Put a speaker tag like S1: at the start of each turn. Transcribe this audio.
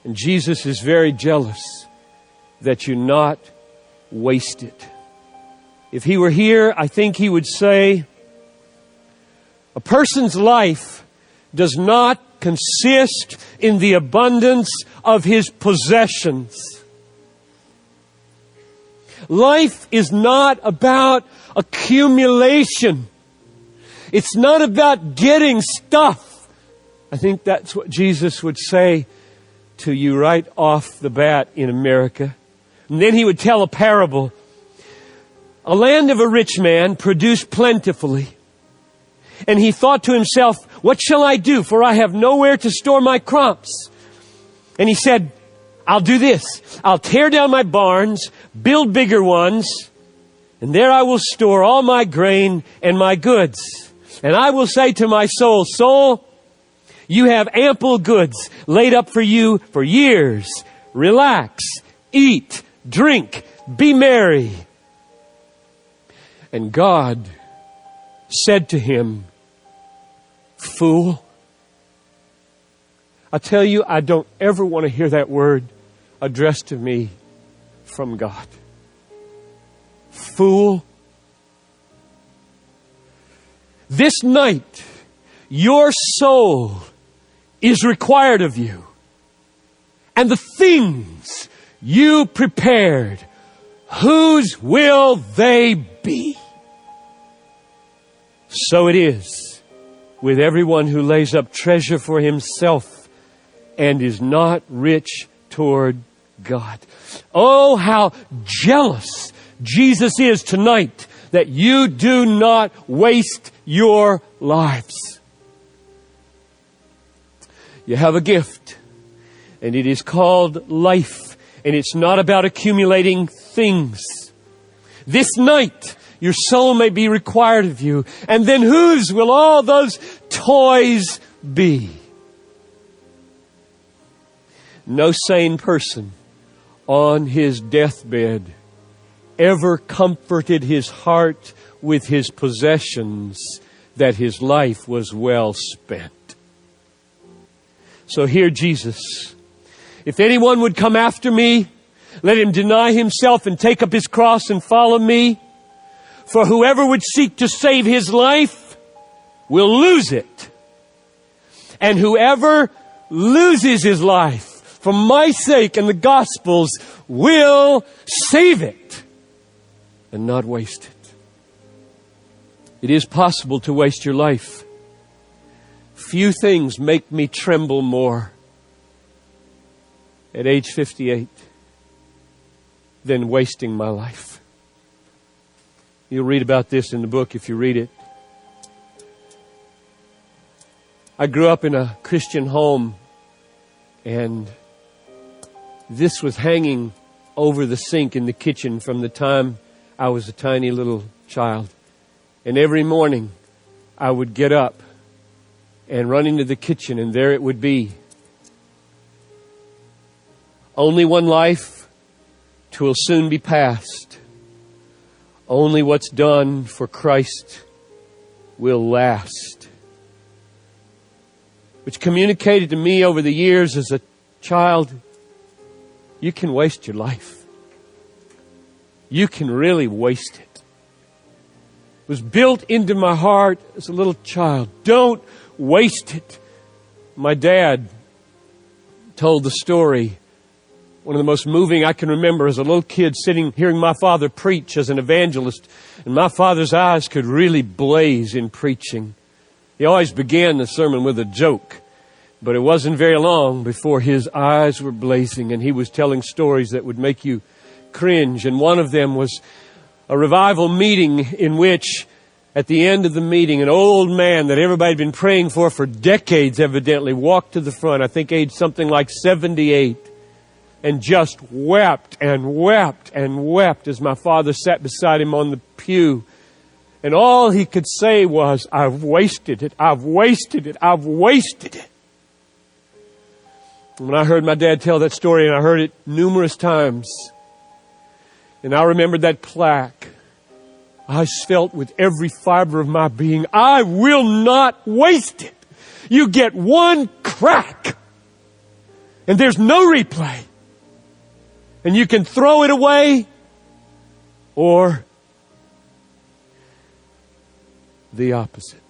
S1: And Jesus is very jealous that you not waste it. If He were here, I think He would say, a person's life does not consist in the abundance of his possessions. Life is not about accumulation. It's not about getting stuff. I think that's what Jesus would say to you right off the bat in America. And then He would tell a parable. A land of a rich man produced plentifully. And he thought to himself, what shall I do? For I have nowhere to store my crops. And he said, I'll do this. I'll tear down my barns, build bigger ones, and there I will store all my grain and my goods. And I will say to my soul, soul, you have ample goods laid up for you for years. Relax, eat, drink, be merry. And God said to him, fool. I tell you, I don't ever want to hear that word addressed to me from God. Fool. This night, your soul is required of you. And the things you prepared, whose will they be? So it is with everyone who lays up treasure for himself and is not rich toward God. Oh, how jealous Jesus is tonight that you do not waste your lives. You have a gift, and it is called life, and it's not about accumulating things. This night, your soul may be required of you. And then whose will all those toys be? No sane person on his deathbed ever comforted his heart with his possessions that his life was well spent. So hear Jesus. If anyone would come after me, let him deny himself and take up his cross and follow me. For whoever would seek to save his life will lose it. And whoever loses his life for my sake and the gospel's will save it and not waste it. It is possible to waste your life. Few things make me tremble more at age 58 than wasting my life. You'll read about this in the book if you read it. I grew up in a Christian home, and this was hanging over the sink in the kitchen from the time I was a tiny little child. And every morning I would get up and run into the kitchen, and there it would be. Only one life, 'twill soon be past. Only what's done for Christ will last. Which communicated to me over the years as a child, you can waste your life. You can really waste it. It was built into my heart as a little child. Don't waste it. My dad told the story, one of the most moving I can remember as a little kid sitting, hearing my father preach as an evangelist. And my father's eyes could really blaze in preaching. He always began the sermon with a joke. But it wasn't very long before his eyes were blazing and he was telling stories that would make you cringe. And one of them was a revival meeting in which, at the end of the meeting, an old man that everybody had been praying for decades evidently walked to the front, I think age something like 78. And just wept and wept and wept as my father sat beside him on the pew. And all he could say was, I've wasted it, I've wasted it, I've wasted it. When I heard my dad tell that story, and I heard it numerous times, and I remembered that plaque, I felt with every fiber of my being, I will not waste it. You get one crack. And there's no replay. And you can throw it away or the opposite.